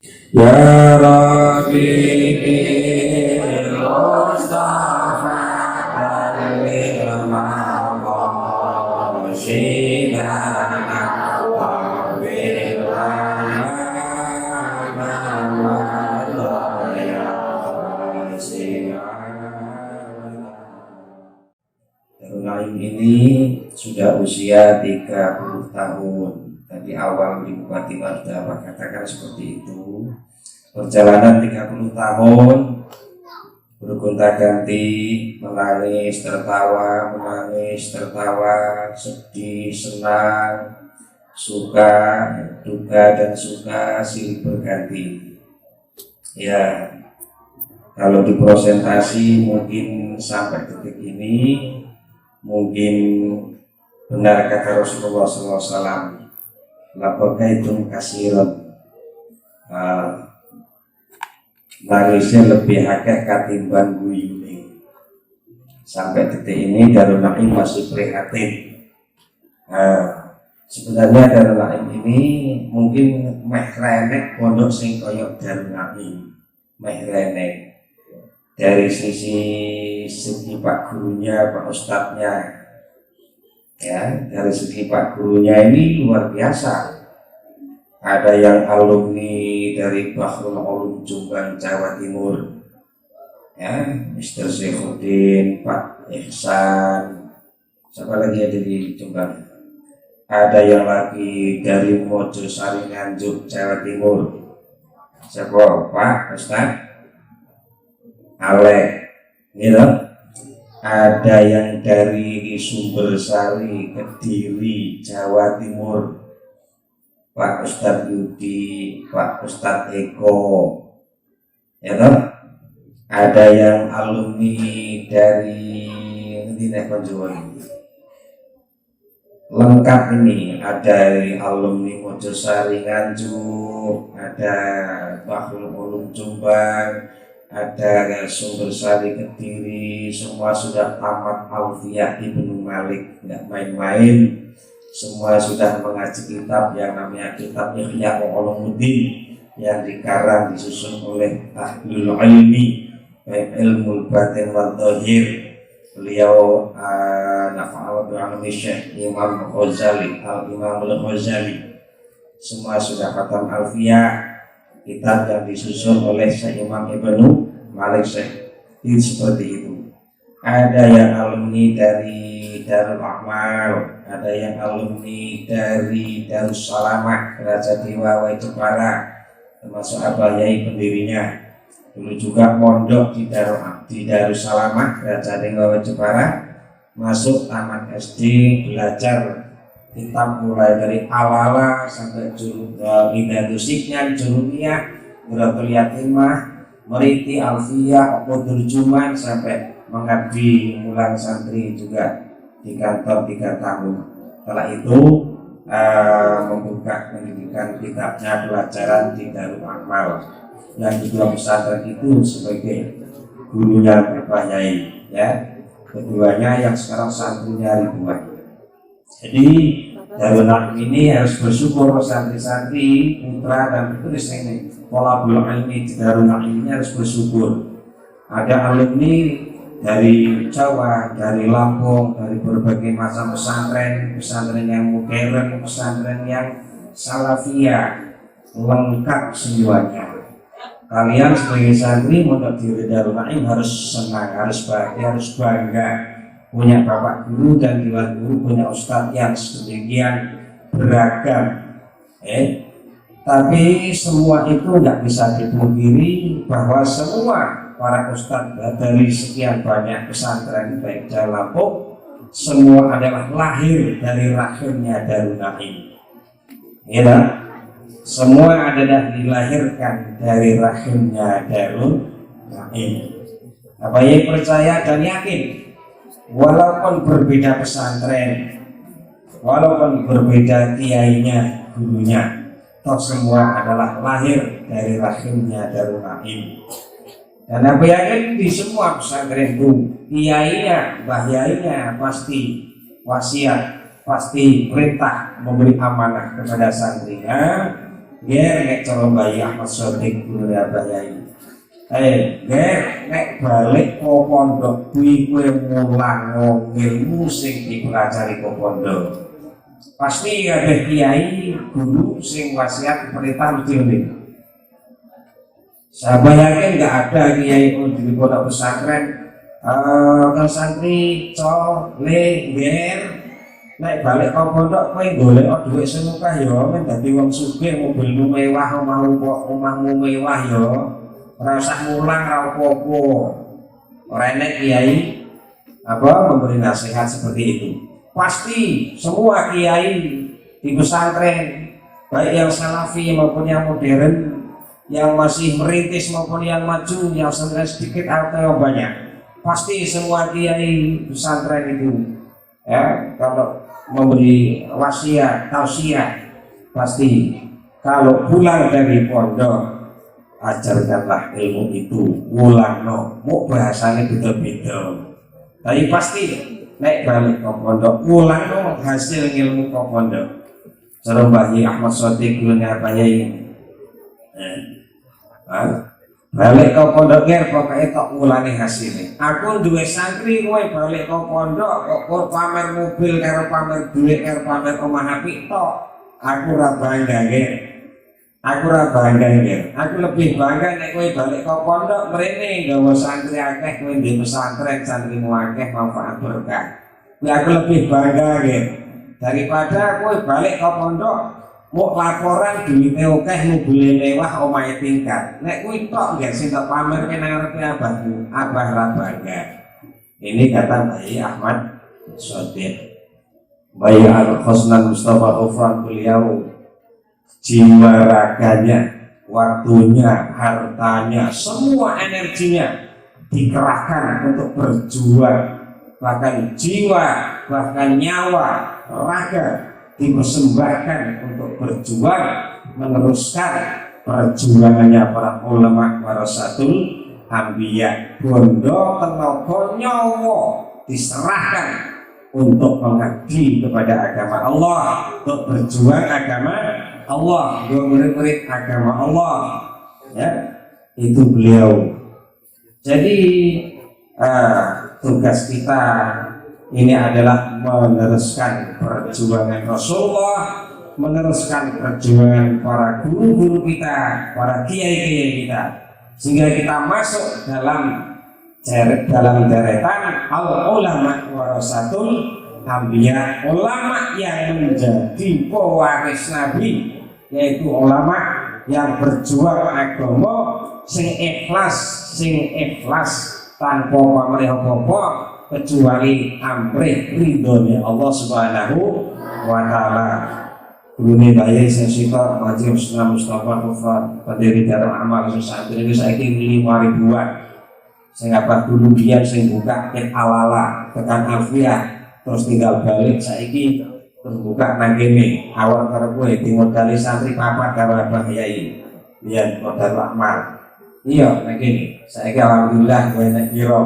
Ya Rabbi Mustafa Dalil Maqasidana Wa Darulaim ini sudah usia 30 tahun. Tadi awal di Bupati Mardawa katakan seperti itu. Perjalanan 30 tahun bergonta-ganti, menangis, tertawa, sedih, senang, suka, duka dan suka silih berganti. Ya, kalau dipresentasi mungkin sampai detik ini mungkin benar kata Rasulullah SAW, labakaitum kasiran, nangisnya lebih akeh katimbang guyune. Sampai detik ini Darul Naim masih prihatin. Sebenarnya Darul Naim ini mungkin meh renek pondok sing koyok Darul Naim, meh renek dari segi Pak gurunya, Pak Ustadznya, ya, dari segi Pak gurunya ini luar biasa. Ada yang alumni dari Bahrul Ulum Jombang, Jawa Timur, ya, Mr. Syekhudin, Pak Ihsan, siapa lagi ada di Jombang? Ada yang lagi dari Mojosari Nganjuk, Jawa Timur, siapa? Pak Ustadz Alek, gitu. Ada yang dari Sumbersari, Kediri, Jawa Timur, Pak Ustadz Yudi, Pak Ustadz Eko, ya toh? Ada yang alumni dari Konjuan, lengkap ini. Ada dari alumni Mojosari Nganjuk, ada Bahrul Ulum Jombang, ada Sumbersari Kediri, semua sudah tamat Alfiyah Ibnu Malik, nggak main-main. Semua sudah mengaji kitab yang namanya kitab Ihya Ulumuddin yang dikarang disusun oleh ahlul ilmi, baik ilmu batin wal dhahir. Beliau nafa'al bi'alami Syekh Imam Ghazali, Al-Imam Al-Ghazali. Semua sudah khatam Alfiyah, kitab yang disusun oleh Syekh Imam Ibnu Malik Syekh. Itu seperti itu. Ada yang alumni dari Darul Akmal, ada yang alumni dari Darussalamah, Raja Dewa Jepara, termasuk Abah Yai pendirinya. Dulu juga mondok di Darussalamah, Raja Dewa Jepara, masuk tamat SD, belajar kitab mulai dari awal sampai Indadusiknya, Jurumiyah, Muratul Yatimah, Meriti, Alfiyah, Qudul Juman, sampai mengabdi mulang santri juga di kantor 3 tahun. Setelah itu membuka pendidikan kitabnya pelajaran di Darul Akmal, yang kedua pesantren itu sebagai gurunya Bapak Yai, ya. Keduanya yang sekarang santrinya ribuan. Jadi Darul Naim ini harus bersyukur, santri-santri putra dan putri ini pola ilmi di Darul Naim ini harus bersyukur. Ada alumni dari Jawa, dari Lampung, dari berbagai macam pesantren, pesantren yang modern, pesantren yang salafiyah, lengkap semuanya. Kalian sebagai santri mondok di Darul Naim harus senang, harus bahagia, harus bangga punya bapak guru dan dewan guru, punya ustadz yang sedemikian beragam. Tapi semua itu nggak bisa dipungkiri bahwa semua para ustadz dari sekian banyak pesantren baik di Lampung, semua adalah lahir dari rahimnya Darul Naim. Ya, semua adalah dilahirkan dari rahimnya Darul Naim. Apa yang percaya dan yakin, walaupun berbeda pesantren, walaupun berbeda kiainya, gurunya, toh semua adalah lahir dari rahimnya Darul Naim. Dan apa yakin di semua pesantren itu kiainya, mbah yainya pasti wasiat, pasti perintah memberi amanah kepada santrinya nek cara Bayi Ahmad Shadiq guru Abah Yai. Nek balik ke pondok kuwi kowe mulang ilmu sing dipelajari ke pondok. Pasti kabeh kiai guru sing wasiat perintah mesti ngene. Saya yakin nggak ada kiai di pondok pesantren ke santri le ger nek balik ke pondok kowe golek dhuwit sing akeh ya men dadi wong sugih mobilmu mewah omahmu mewah ya ora usah mulang ra apa-apa. Ora enek kiai memberi nasihat seperti itu. Pasti semua kiai di pesantren baik yang salafi maupun yang modern, yang masih merintis maupun yang maju, yang sedikit atau yang banyak, pasti semua kiai pesantren itu ya kalau memberi wasiat tausiah pasti kalau pulang dari pondok ajarkanlah ilmu itu ulang mau bahasanya beda-beda tapi pasti naik balik ke pondok ulang hasil ilmu ke pondok. Cara Bayi Ahmad Shadiq dulu apa ya ini balik ke pondok pokoknya tak ulangi hasilnya. Aku duwe santri kowe balik ke pondok kok pamer mobil karo pamer duit karo pamer omah apik tok aku ora bangga Aku lebih bangga nek kowe balik ke pondok mrene nggawa santri akeh kowe di pesantren santrimu akeh manfaat berkah. Aku lebih bangga daripada kowe balik ke pondok mau laporan duwite akeh mobil mewah omahe tingkat. Nek kowe tok nggih sing tak pamerke nang ngarepe abah ra bangga. Ini kata Bayi Ahmad Shadiq. Bayi Al-Khosnan Mustafa Ufan beliau jiwa raganya, waktunya, hartanya, semua energinya dikerahkan untuk berjuang, bahkan jiwa, bahkan nyawa, raga dipersembahkan untuk berjuang meneruskan perjuangannya para ulama warasatul anbiya. Bondo tenaga nyawa diserahkan untuk mengabdi kepada agama Allah, untuk berjuang agama Allah, murid-murid agama Allah, ya itu beliau. Jadi tugas kita ini adalah meneruskan perjuangan Rasulullah, meneruskan perjuangan para guru-guru kita, para kiai-kiai kita, sehingga kita masuk dalam deretan al-ulama warasatul anbiya, ulama yang menjadi pewaris Nabi, yaitu ulama yang berjuang agama sing ikhlas tanpa pamrih apa-apa kecuali amrih ridhonya Allah Subhanahu wa taala. Gurune Bayi sing sitok Haji Usman Mustafa Ufan pendiri Darul Amal santri ini saiki 5.000-an. Sing apa dulu biyen sing buka alala tekan Alfiah terus tinggal balik saiki terbuka nang kene awal karo kowe dimodali santri papat karo Abah Yai biyen modal Amal. Iya nang kene saiki alhamdulillah kowe nek kira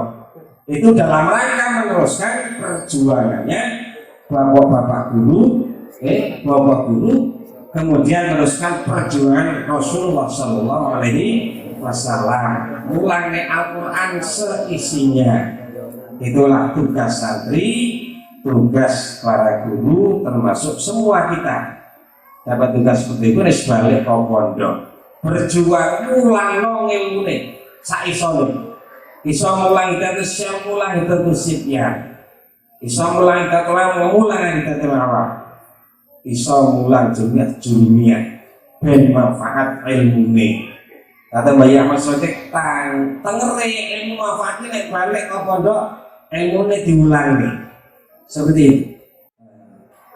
itu dalam rangka meneruskan perjuangannya bapak-bapak guru kemudian meneruskan perjuangan Rasulullah Sallallahu Alaihi Wasallam, mulai Al-Quran seisinya. Itulah tugas santri, tugas para guru, termasuk semua kita dapat tugas seperti itu. Balik ke pondok berjuang mulang ilmune saisone iso mulang itu siap mulang itu siap iso mulang itu mulang itu apa iso mulang dunia ben manfaat ilmune. Kata Bayi Ahmad Shadiq tengere ilmu manfaatnya nek balik ke pondok ilmune diulang nih seperti itu.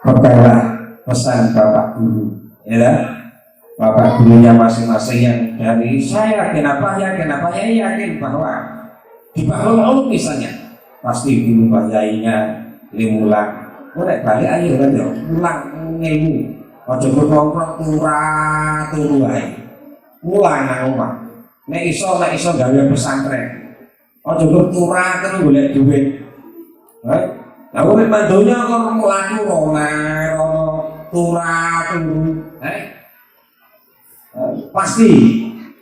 Peganglah pesan bapak guru, ya bapak gurunya masing-masing yang dari saya kenapa ya yakin bahwa di Bahrul Ulum misalnya pasti guru Yainya limulang nek balik ayo kan yo mulang ilmu aja nongkrong turu ae mulang nang omah nek iso gawe pesantren aja turu terus golek duit lah urip mandonya kok mlaku rono turu pasti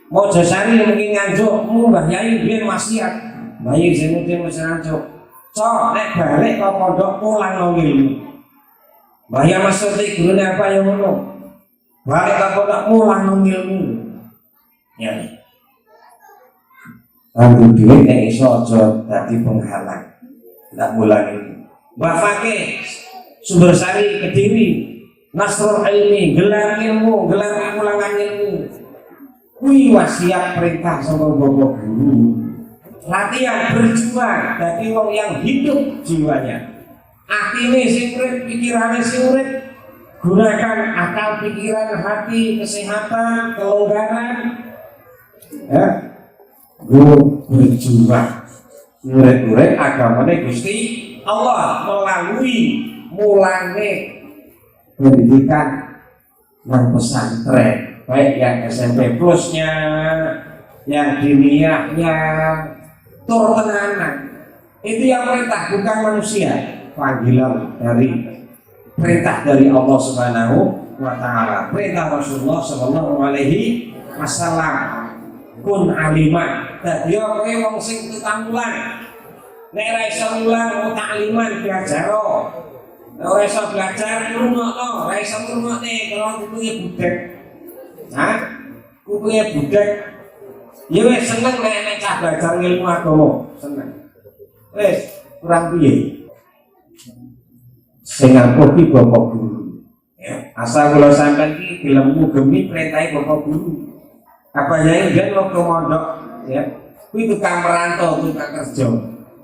Mojosari mungkin nganjuk Mbah Yai biyen maksiat Mbah Yai Zainuddin wis nganjuk cok nek balik ke pondok pulang nang ilmu Mbah Yai maksudnya gurune apa ya ngono balik ke pondok pulang nang ilmu ya ambil duit yang iso aja dadi penghalang tak mulangi Mbah Fakih Sumbersari Kediri Nasrul Ilmi gelar ilmu gelar pengulangan ilmu kuwi wasiat perintah sama bapak guru latihan berjuang dari wong yang hidup jiwanya atine sing urip pikirane sing urip gunakan akal pikiran hati kesehatan kelonggaran ya berjuang murid-murid agamane Gusti Allah melalui mulane pendidikan non pesantren baik yang SMP plusnya, yang diniyahnya, tur tenanan. Itu yang perintah bukan manusia, panggilan dari perintah dari Allah Subhanahu wa Ta'ala. Perintah Rasulullah Sallallahu Alaihi Wasallam. Kun aliman. Dadi kowe wong sing tutanggulan. Nek ra iso mulang ta'liman diajaro. Ora iso belajar ngrungokno, ora iso ngrungokne kalau kupunya budek. Hah? Kupunya budek. Ya wis seneng nek cah belajar ilmu agama, seneng. Wis kurang piye? Sing ngaku ki bapak guru. Ya, asal kula sampean ki gelem ngugemi perintahe bapak guru. Apa yang ingin lo ke mondok ya? Kuwi tukang merantau, tukang kerja.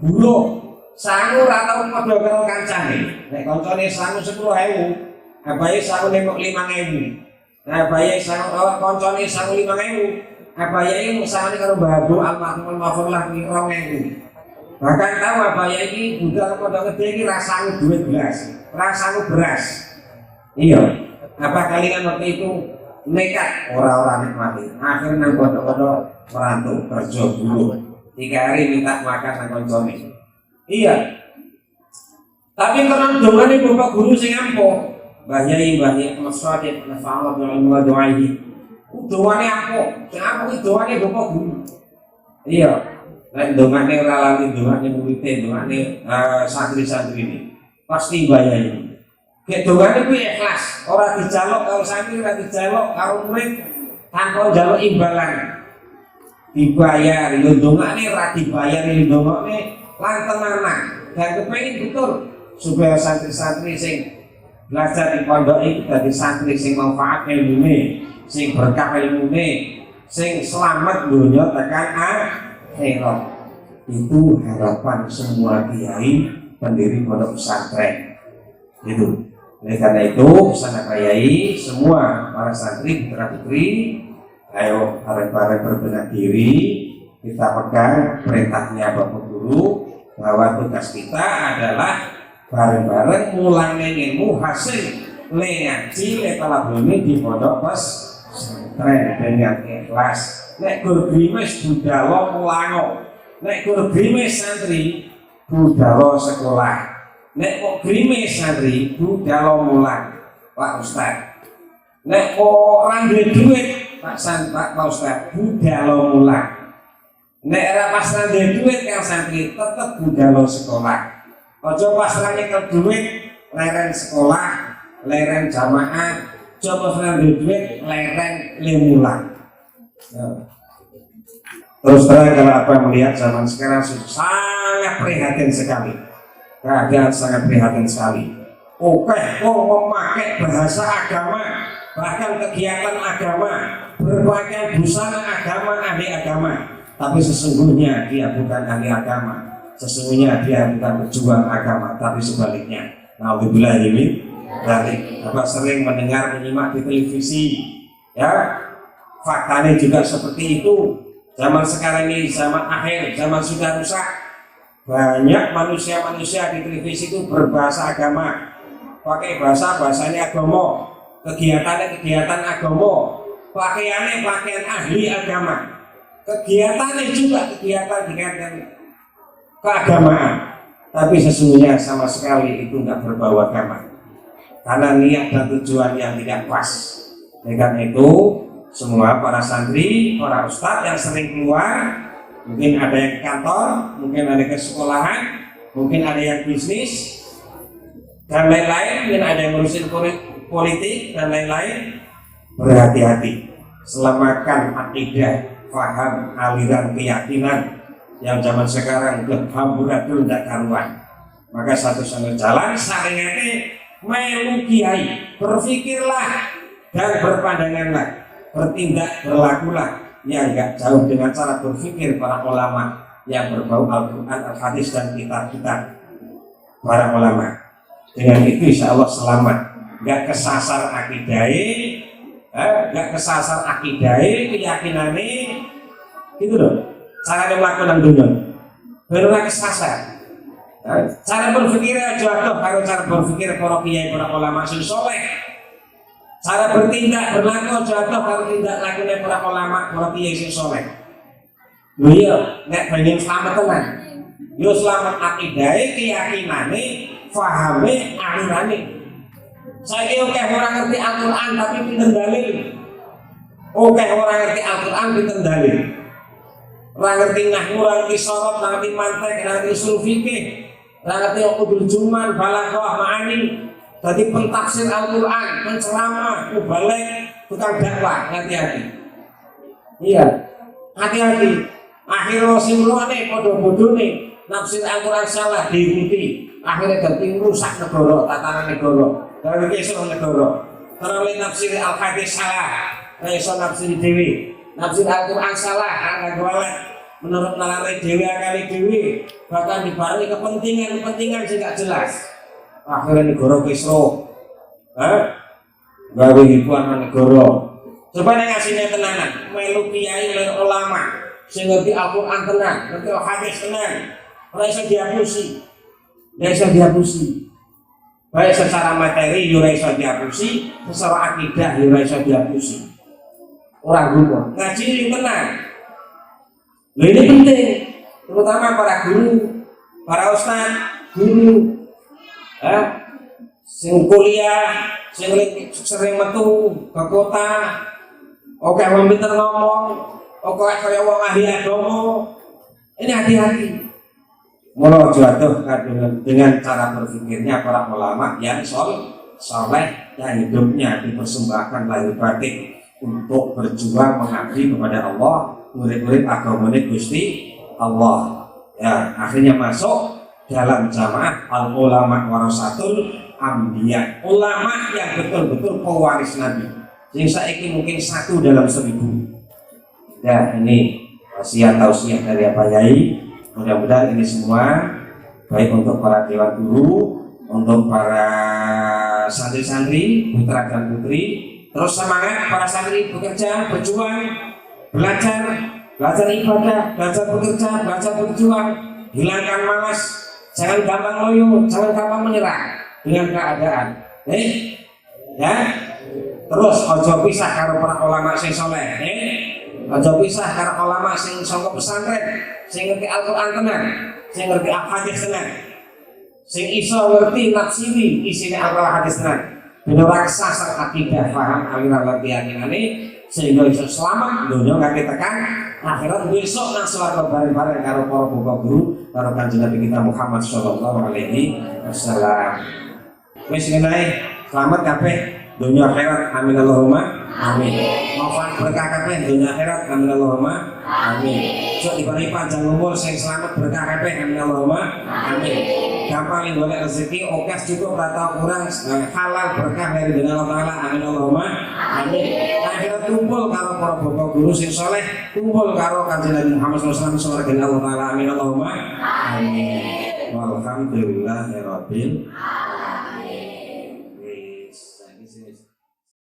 Buruh sangu atau padha karo kancane. Nek kancane sangu 10.000, abahe sangu nemok 5.000. Nah, abahe sangu kancane sangu 5.000, abahe musane karo Mbah Abdul almarhum Mafurlah 2.000. Bahkan tahu abahe iki budal padha gede iki rasangu duit belas, rasangu beras. Iya. Apa kalian waktu itu nekat orang-orang nikmati? Akhirnya nang pondok-pondok merantau kerja buruh. 3 hari minta makan nang koncone. Iya. Tapi karena dongane bapak guru sing ampuh, Mbah Yai Mas Sadiq nafa'allahu bil wa du'aihi. Dongane ampuh, sing ampuh iki dongane bapak guru. Iya. Nek dongane ora lali dongane murid-e, dongane santri-santri ini. Pasti Mbah Yai. Nek dongane kuwi ikhlas, ora dijaluk karo santri, ora dijaluk karo murid, tanpa njaluk imbalan. Dibayar, yo dongane ora dibayar, yo dongane lan tenanan. Dan kepengin betul supaya santri-santri sing belajar di pondok iki dadi santri sing manfaat ilmune, sing berkah ilmune, sing selamat dunya tekan akhirat. Itu harapan semua kiai pendiri pondok pesantren. Itu. Oleh karena itu, sana kiai semua para santri putra putri, ayo bareng-bareng berbenah diri, kita pegang perintahnya Bapak Guru bahwa tugas kita adalah bareng-bareng mulang ilmu hasil ngaji letalabumi di pondok pesantren dengan ikhlas. Nek gur grimes budalo mulango, nek gur grimes santri budalo sekolah. Nek kok grimes santri budalo mulang Pak Ustaz. Nek kok ora duwe duit Pak Ustaz budalo mulang. Nek ora pas duwe duit kang santri tetep budalo sekolah. Aja pas ra nyekel duit leren sekolah, leren jamaah, coba duwe duit leren lemulang. Terus terang kalau apa melihat zaman sekarang sangat prihatin sekali. Keadaan sangat prihatin sekali. Oke, kok memakai bahasa agama, bahkan kegiatan agama, berpakaian busana agama, ahli agama. Tapi sesungguhnya dia bukan ahli agama. Sesungguhnya dia bukan pejuang agama, tapi sebaliknya. Nauzubillah ini dari apa sering mendengar menyimak di televisi, ya faktanya juga seperti itu. Zaman sekarang ini zaman akhir, zaman sudah rusak. Banyak manusia-manusia di televisi itu berbahasa agama, pakai bahasanya agama, kegiatan agama, pakaian ahli agama, kegiatannya juga kegiatan keagamaan, tapi sesungguhnya sama sekali itu nggak berbau agama, karena niat dan tujuan yang tidak pas. Dengan itu semua para santri, para ustadz yang sering keluar, mungkin ada yang ke kantor, mungkin ada ke sekolahan, mungkin ada yang bisnis dan lain-lain, mungkin ada yang ngurusin politik dan lain-lain. Berhati-hati, selamatkan akidah, faham, aliran keyakinan yang zaman sekarang udah hamburadul tidak karuan. Maka satu-satunya jalan syariatnya melu kiai, berpikirlah dan berpandanganlah, bertindak berlakulah yang enggak jauh dengan cara berpikir para ulama yang berbau Al-Quran, Al-Hadis dan kitab-kitab para ulama. Dengan itu insya Allah selamat, enggak kesasar akidai, enggak kesasar akidai, keyakinannya gitu loh. Cara melakukan dunia benar kesasar. Cara berpikir jatuh kalau cara berpikir para kiai, para ulama sing soleh. Cara bertindak berlaku jatuh kalau tidak lakunya para ulama, para kiai sing soleh. Lho iya, nek pengen selamat tenan. Yo selamat akidai, keyakinane, fahame, alirane. Saya oke orang ngerti Al-Quran tapi pinter dalil. Oke orang ngerti Al-Quran pinter dalil. Orang ngerti nahwu, orang ngerti sorot, orang ngerti mantek, orang ngerti usul fikih, orang ngerti uqudul juman, balaghah, ma'ani. Jadi pentafsir Al-Quran, penceramah, mubalek, tukang dakwah, hati-hati. Iya, hati-hati. Akhirnya simulane, bodoh-bodoh nih, nafsir Al-Quran salah diikuti. Akhirnya jadi rusak negara, tatanan negara. Dari kesel negara, terlalu nafsir Al-Hadis salah, iso nafsir dewi, nafsir Al-Quran salah, angka kualat, menurut nalar dewi akali dewi, bahkan dibarengi kepentingan sehingga jelas. Akhirnya negara kisro, gawe hiburan negara. Coba nih ngasihnya tenanan, melu kiai, melu ulama, sing ngerti Al-Quran tenang, ngerti Al-Hadis tenang, ora iso dihapusi. Baik secara materi ora iso dihapusi, secara akidah ora iso dihapusi. Orang guru ngaji ini tenang. Loh ini penting, terutama para guru, para ustaz, guru, sing kuliah, sing sering metu ke kota, oke wong pinter ngomong, oke kaya wong ahli agama. Ini hati-hati. Mula jatuh dengan cara berpikirnya para ulama yang soleh yang hidupnya dipersembahkan lahir batin untuk berjuang mengabdi kepada Allah, murid-murid agamanya Gusti Allah. Ya, akhirnya masuk dalam jamaah al-ulama warasatul anbiya, ulama yang betul-betul pewaris Nabi. Yang saiki mungkin 1 dalam 1000. Ya, ini wasiat tausiah dari Pak Yai. Mudah-mudahan ini semua baik untuk para dewan guru, untuk para santri-santri, putra dan putri, terus semangat para santri bekerja, berjuang, belajar ibadah, belajar bekerja, belajar berjuang, hilangkan malas, jangan gampang loyo, jangan gampang menyerah dengan keadaan. Ya, terus ojo pisah karo para ulama sing saleh, ojo pisah karo ulama sing sangka pesantren. Sing ngerti Al-Quran tenang, sing ngerti Al-Hadis tenang, sing iso ngerti nafsiri isine Al-Hadis tenang. Bener kesasar akidah, paham aliran lan keyakinane sehingga iso selamat dunya kaki tekan akhirat besok nang swarga bareng-bareng karo para bapak guru karo Kanjeng Nabi kita Muhammad sallallahu alaihi wasallam. Wis ngene selamat kabeh dunya akhirat amin Allahumma amin. Mohon berkah kabeh dunya akhirat amin Allahumma amin. Sok diberi panjang umur sing selamat berkah kabeh amin Allahumma amin. Gampang golek rezeki okas cukup rata kurang halal berkah dari Allah Taala amin Allahumma amin. Akhirat kumpul karo para bapak guru sing saleh, kumpul karo Kanjeng Nabi Muhammad sallallahu alaihi wasallam Allah Taala amin Allahumma amin. Walhamdulillahirabbil